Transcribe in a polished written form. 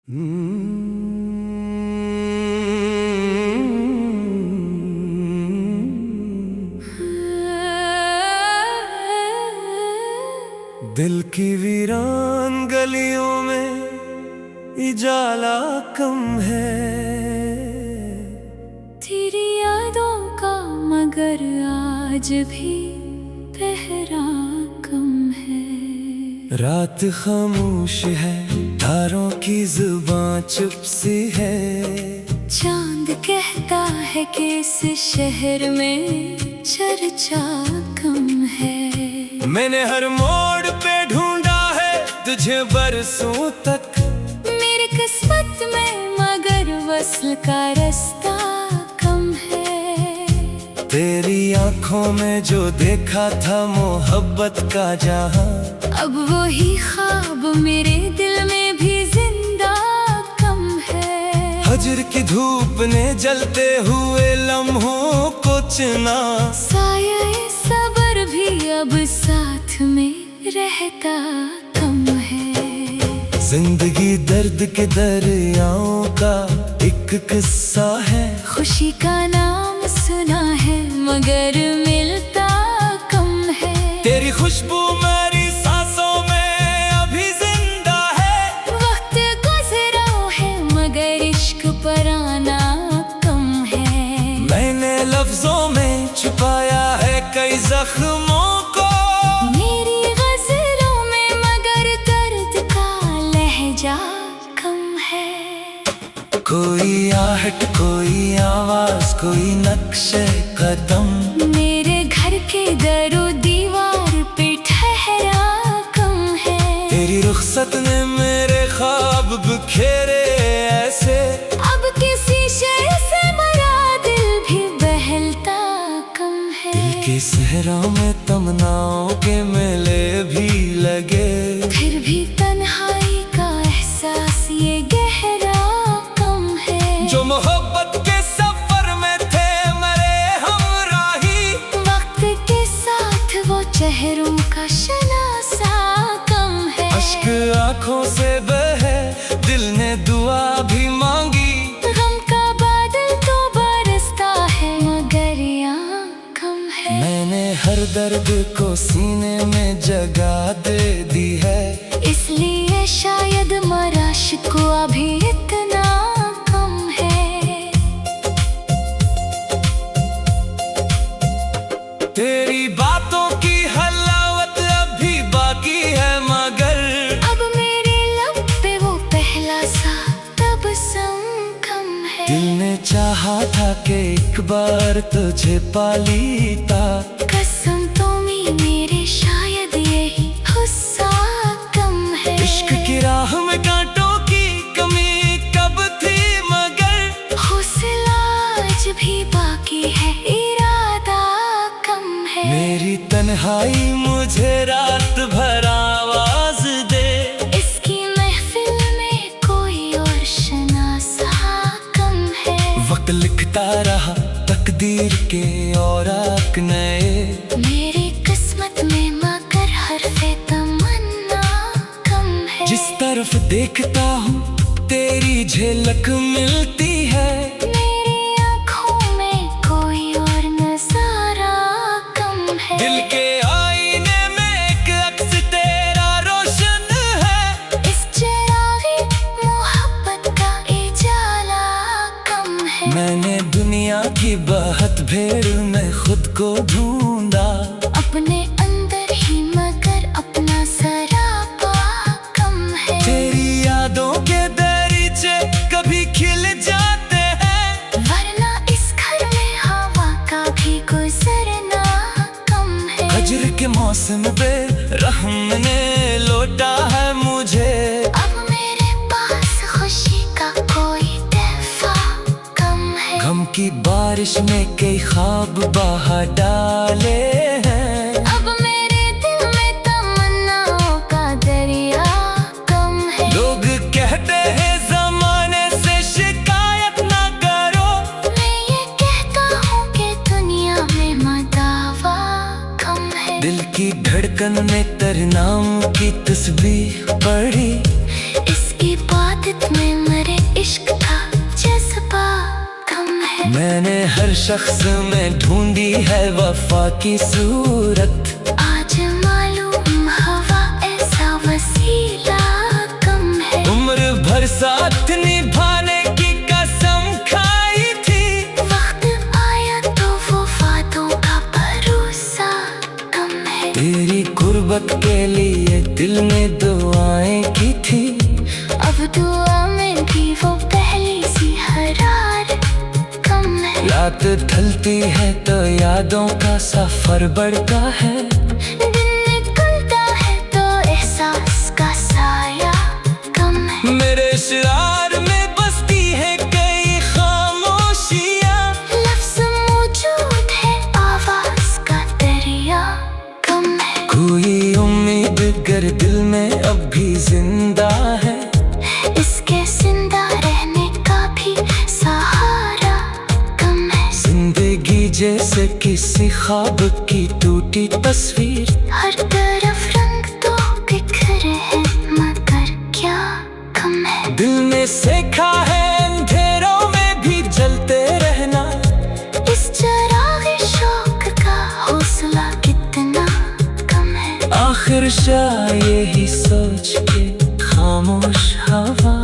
दिल की वीरान गलियों में इजाला कम है, तेरी यादों का मगर आज भी पहरा कम है। रात खामोश है, तारों की जुबान चुप सी है। चांद कहता है कि इस शहर में चर्चा कम है। मैंने हर मोड़ पे ढूंढा है तुझे बरसों तक, मेरी किस्मत में मगर वस्ल का रास्ता कम है। तेरी आंखों में जो देखा था मोहब्बत का जहां, अब वही ख्वाब मेरे दिल में भी जिंदा कम है। हजर की धूप ने जलते हुए लम्हों को चुना, साया सबर भी अब साथ में रहता कम है। जिंदगी दर्द के दरियाओं का एक किस्सा है। खुशी का नाम सुना है मगर मिलता कम है। तेरी खुशबू मेरी सांसों में अभी जिंदा है। वक्त गुजरा है मगर इश्क पर आना कम है। मैंने लफ्जों में छुपाया है कई जख्मों को, मेरी गजलों में मगर दर्द का लहजा कम है। कोई आहट, कोई आवाज, कोई नक्शे कदम, मेरे घर के दरो दीवार पे ठहरा कम है। तेरी रुखसत ने मेरे ख्वाब बिखेरे ऐसे, अब किसी शय से मरा दिल भी बहलता कम है। दिल के सहरा में तमन्नाओं के मेले भी लगे, फिर भी तन्हाई का एहसास ये गहरा कम है। जो मोहब्बत के सफर में थे मरे हमराही, वक्त के साथ वो चेहरों का शनासा कम है। अश्क आंखों से बहे, दिल ने दुआ भी मांगी, गम का बादल तो बरसता है मगर यहाँ कम है। मैंने हर दर्द को सीने में जगह दे दी है, इसलिए शायद मरा शिकवा भी इतना कम है। तेरी बातों की हलावत अभी बाकी है मगर, अब मेरे लब पे वो पहला सा तबस्सुम कम है। दिल ने चाहा था कि एक बार तुझे पा लेता, कसम तो मेरे शायद यही हुस्सा कम है। इश्क की राह में कांटों की कमी कब थी मगर, हौसला आज भी बाकी है, इरादा कम है। मेरी तन्हाई मुझे रात भर आवाज दे, इसकी महफिल में कोई और शनासा कम है। वक्त लिखता रहा तकदीर के और आक नए, मेरी किस्मत में मगर हरफ़े तमन्ना कम है। जिस तरफ देखता हूँ तेरी झलक मिलती है, मेरी आँखों में कोई और नज़ारा कम है। दिल के आईने में एक अक्स तेरा रोशन है, इस चिरागे मोहब्बत का इजाला कम है। मैंने दुनिया की बहत भीड़ में खुद को ढूंढा, अपने अंदर ही मगर अपना सरापा कम है। तेरी यादों के दरीचे कभी खिल जाते हैं, वरना इस घर में हवा का भी गुजरना कम है। हजर के मौसम पे रहम ने लौटा है मुझे, अब मेरे पास खुशी का कोई तहफा कम है। गम की बारिश में कई ख्वाब बहा डाले हैं, अब मेरे दिल में तमन्नाओं का दरिया कम है। लोग कहते हैं जमाने से शिकायत ना करो, मैं ये कहता हूँ कि दुनिया में मदावा कम है। दिल की धड़कन ने तेरे नाम की तस्बीह पढ़ी, इसकी बात में शख्स में ढूंढी है वफा की सूरत। आज मालूम हवा ऐसा वसीला कम है। उम्र भर साथ निभाने की कसम खाई थी। वक्त आया तो वो वादों का भरोसा कम है। तेरी गुर्बत के लिए दिल ने दुआएं की थी। अब दुआ में भी वो पहली सी हरारत कम है। रात ढलती है तो यादों का सफर बढ़ता है। दिन निकलता है तो एहसास का साया कम है। मेरे शिरार में बसती है कई खामोशियाँ। लफ्ज़ मौजूद है आवाज का दरिया कम है। कोई उम्मीद गर दिल में अब भी जिंदा है। इसके जिंदा रहने का भी सहारा कम है। जिंदगी जैसे किसी ख्वाब की टूटी तस्वीर। हर तरफ रंग तो बिखरे हैं मगर क्या कम है। दिल ने सीखा है अंधेरों में भी जलते रहना। इस चिरागे शौक का हौसला कितना कम है। आखिर शाह यही सोच के खामोश हवा